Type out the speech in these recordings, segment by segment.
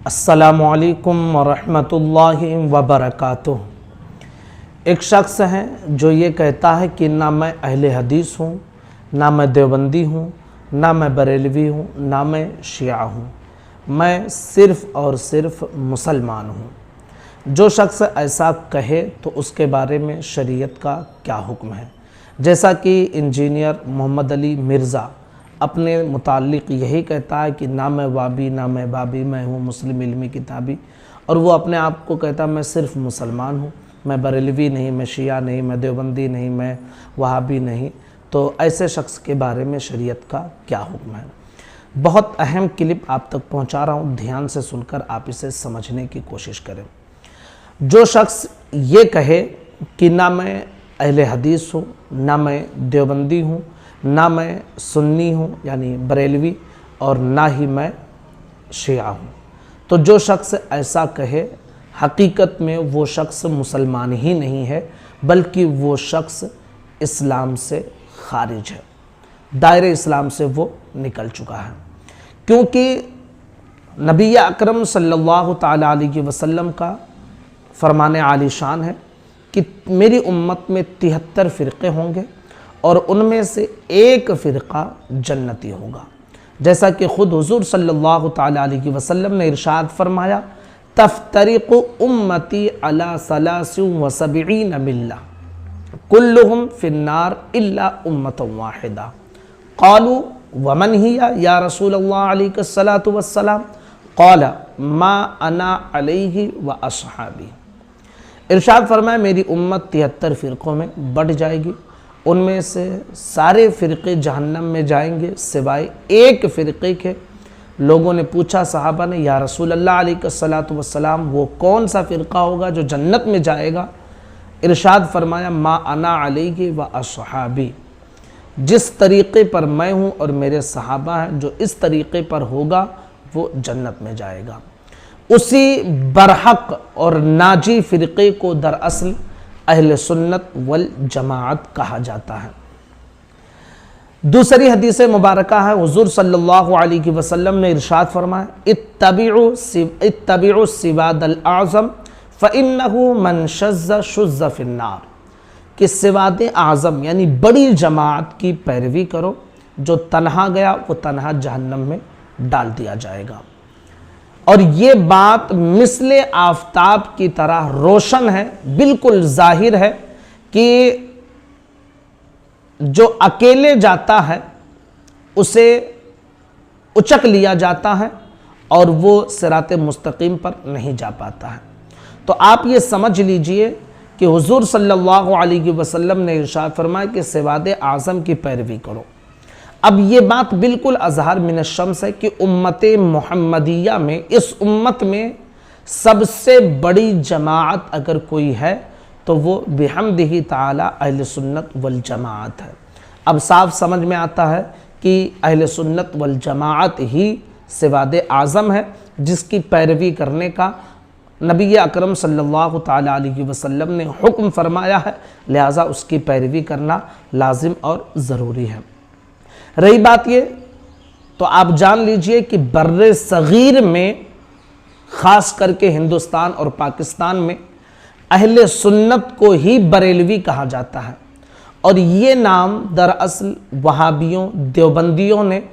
अस्सलामु अलैकुम वरहमतुल्लाहि वबरकातुह। एक शख्स है जो ये कहता है कि ना मैं अहले हदीस हूँ, ना मैं देवबंदी हूँ, ना मैं बरेलवी हूँ, ना मैं शिया हूँ, मैं सिर्फ़ और सिर्फ मुसलमान हूँ। जो शख्स ऐसा कहे तो उसके बारे में शरीयत का क्या हुक्म है? जैसा कि इंजीनियर मोहम्मद अली मिर्ज़ा अपने मुताल्लिक़ यही कहता है कि ना मैं वाबी ना मैं बाबी, मैं हूँ मुस्लिम इल्मी किताबी, और वो अपने आप को कहता मैं सिर्फ़ मुसलमान हूँ, मैं बरेलवी नहीं, मैं शिया नहीं, मैं देवबंदी नहीं, मैं वहाबी नहीं। तो ऐसे शख्स के बारे में शरीयत का क्या हुक्म है? बहुत अहम क्लिप आप तक पहुँचा रहा हूँ, ध्यान से सुनकर आप इसे समझने की कोशिश करें। जो शख्स ये कहे कि ना मैं अहले हदीस हूँ, ना मैं देवबंदी हूँ, ना मैं सुन्नी हूँ यानी बरेलवी, और ना ही मैं शिया हूँ, तो जो शख्स ऐसा कहे हकीकत में वो शख्स मुसलमान ही नहीं है, बल्कि वो शख्स इस्लाम से खारिज है, दायरे इस्लाम से वो निकल चुका है। क्योंकि नबी अकरम सल्लल्लाहु ताला अलैहि वसल्लम का फरमाने आलीशान है कि मेरी उम्मत में 73 फ़िरक़े होंगे और उनमें से एक फ़िरक़ा जन्नती होगा। जैसा कि ख़ुद हुज़ूर सल्लल्लाहु ताला अलैहि वसल्लम ने इरशाद फरमाया, तफ्तरिक़ु उम्मती अला सलासिन व सबईन मिल्ला कुल्लुहुम फिन्नार इल्ला उम्मतन वाहिदा। क़ालू वमन हिया या रसूलल्लाह अलैहिस्सलातु वस्सलाम? क़ाला मा अना अलैहि व अस्हाबी। इरशाद फरमाया मेरी उम्मत 73 फ़िरक़ों में बढ़ जाएगी, उनमें से सारे फ़िरक़े जहन्नम में जाएंगे सिवाय एक फ़िरक़े के। लोगों ने पूछा, सहाबा ने, या रसूल अल्लाह अलैहिस्सलातु वस्सलाम वो कौन सा फ़िरक़ा होगा जो जन्नत में जाएगा? इरशाद फरमाया मा अना अलैहि व अस्हाबी, जिस तरीक़े पर मैं हूँ और मेरे सहाबा हैं, जो इस तरीक़े पर होगा वो जन्नत में जाएगा। उसी बरहक और नाजी फ़िरक़े को दरअसल अहले सुन्नत वल जमाअत कहा जाता है। दूसरी हदीस मुबारका है, हुज़ूर सल्लल्लाहु अलैहि वसल्लम ने इरशाद फरमाया, इत्तबिउ सिवादल आज़म फ़इन्नहु मन शज़्ज़ शुज़्ज़ फ़िन्नार, कि सिवाद आज़म यानी बड़ी जमात की पैरवी करो, जो तन्हा गया वो तन्हा जहन्नम में डाल दिया जाएगा। और ये बात मिसले आफताब की तरह रोशन है, बिल्कुल जाहिर है कि जो अकेले जाता है उसे उचक लिया जाता है और वो सिराते मुस्तकीम पर नहीं जा पाता है। तो आप ये समझ लीजिए कि हुज़ूर सल्लल्लाहु अलैहि वसल्लम ने इरशाद फरमाया कि सिवाद आज़म की पैरवी करो। अब ये बात बिल्कुल अज़हर मिन शम्स है कि उम्मत मुहम्मदिया में, इस उम्मत में सबसे बड़ी जमाअत अगर कोई है तो वो बिहम्दिही ताला अहले सुन्नत वल जमाअत है। अब साफ समझ में आता है कि अहले सुन्नत वल जमाअत ही सिवाद आज़म है, जिसकी पैरवी करने का नबी अकरम सल्लल्लाहु ताला अलैहि वसल्लम ने हुक्म फरमाया है, लिहाजा उसकी पैरवी करना लाजिम और ज़रूरी है। रही बात ये, तो आप जान लीजिए कि बर्रे सगीर में, ख़ास करके हिंदुस्तान और पाकिस्तान में, अहले सुन्नत को ही बरेलवी कहा जाता है। और ये नाम दरअसल वहाबियों, देवबंदियों ने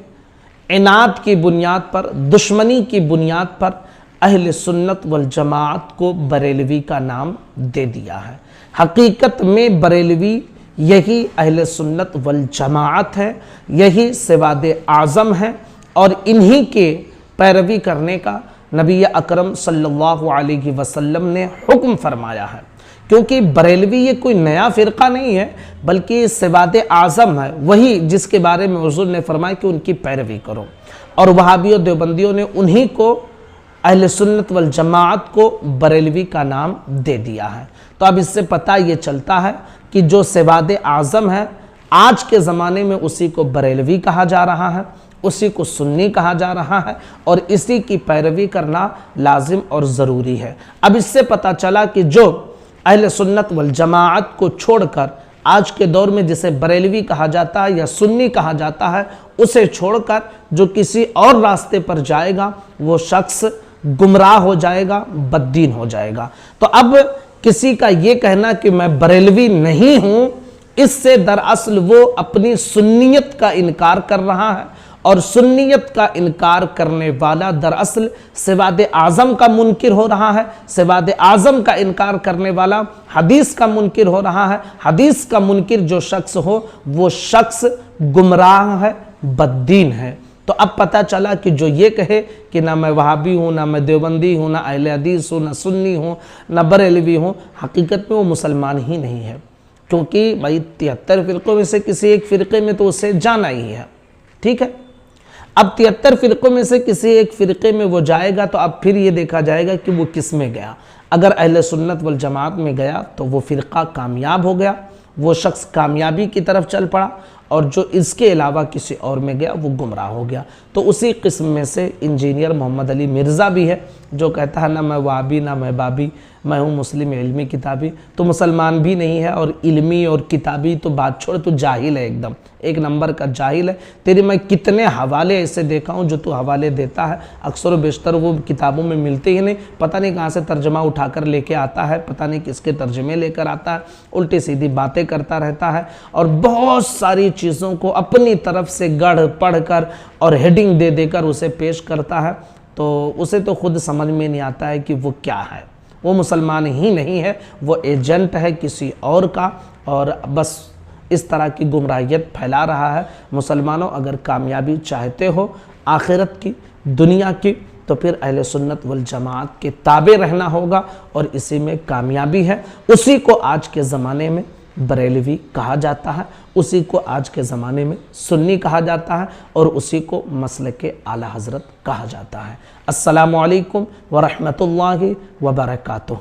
इनाद की बुनियाद पर, दुश्मनी की बुनियाद पर अहले सुन्नत वल जमाअत को बरेलवी का नाम दे दिया है। हकीकत में बरेलवी यही अहले सुन्नत वल जमाअत है, यही सिवाद आज़म है, और इन्हीं के पैरवी करने का नबी अकरम सल्लल्लाहु अलैहि वसल्लम ने हुक्म फरमाया है। क्योंकि बरेलवी ये कोई नया फ़िरक़ा नहीं है, बल्कि सिवाद आज़म है, वही जिसके बारे में हुज़ूर ने फरमाया कि उनकी पैरवी करो। और वहाबियों, देवबंदियों ने उन्हीं को, अहले सुन्नत वल जमाअत को, बरेलवी का नाम दे दिया है। तो अब इससे पता ये चलता है कि जो सिवाद आज़म है आज के ज़माने में उसी को बरेलवी कहा जा रहा है, उसी को सुन्नी कहा जा रहा है, और इसी की पैरवी करना लाजिम और ज़रूरी है। अब इससे पता चला कि जो अहले सुन्नत वल जमाअत को छोड़कर आज के दौर में जिसे बरेलवी कहा जाता है या सुन्नी कहा जाता है, उसे छोड़कर जो किसी और रास्ते पर जाएगा वो शख्स गुमराह हो जाएगा, बद्दीन हो जाएगा। तो अब किसी का ये कहना कि मैं बरेलवी नहीं हूं, इससे दरअसल वो अपनी सुन्नियत का इनकार कर रहा है, और सुन्नियत का इनकार करने वाला दरअसल सिवाद आज़म का मुनकिर हो रहा है। सिवाद आज़म का इनकार करने वाला हदीस का मुनकिर हो रहा है। हदीस का मुनकिर जो शख्स हो वो शख्स गुमराह है, बद्दीन है। तो अब पता चला कि जो ये कहे कि ना मैं वहाबी हूँ, ना मैं देवबंदी हूँ, ना अहले हदीस हूँ, ना सुन्नी हूँ, ना बरेलवी हूँ, हकीकत में वो मुसलमान ही नहीं है। क्योंकि भाई 73 फ़िरक़ों में से किसी एक फ़िरक़े में तो उसे जाना ही है, ठीक है। अब 73 फ़िरक़ों में से किसी एक फ़िरक़े में वो जाएगा तो अब फिर ये देखा जाएगा कि वो किस में गया। अगर अहले सुन्नत वल जमात में गया तो वो फ़िरक़ा कामयाब हो गया, वो शख्स कामयाबी की तरफ चल पड़ा, और जो इसके अलावा किसी और में गया वो गुमराह हो गया। तो उसी किस्म में से इंजीनियर मोहम्मद अली मिर्ज़ा भी है, जो कहता है ना मैं वाबी ना मैं बाबी, मैं हूँ मुस्लिम इल्मी किताबी। तो मुसलमान भी नहीं है, और इल्मी और किताबी तो बात छोड़, तो जाहिल है, एकदम एक नंबर का जाहिल है। तेरे मैं कितने हवाले ऐसे देखा हूँ जो तू हवाले देता है, अक्सर व बेशतर वो किताबों में मिलते ही नहीं, पता नहीं कहाँ से तर्जमा उठाकर लेके आता है, पता नहीं किसके तर्जमे लेकर आता है, उल्टी सीधी बातें करता रहता है, और बहुत सारी चीज़ों को अपनी तरफ से गढ़ पढ़ कर और हेडिंग दे देकर उसे पेश करता है। तो उसे तो खुद समझ में नहीं आता है कि वो क्या है। वो मुसलमान ही नहीं है, वो एजेंट है किसी और का, और बस इस तरह की गुमराहियत फैला रहा है। मुसलमानों, अगर कामयाबी चाहते हो आखिरत की, दुनिया की, तो फिर अहले सुन्नत वल जमात के ताबे रहना होगा, और इसी में कामयाबी है। उसी को आज के ज़माने में बरेलवी कहा जाता है, उसी को आज के ज़माने में सुन्नी कहा जाता है, और उसी को मसलके आला हज़रत कहा जाता है। अस्सलामु अलैकुम व रहमतुल्लाहि व बरकातुहू।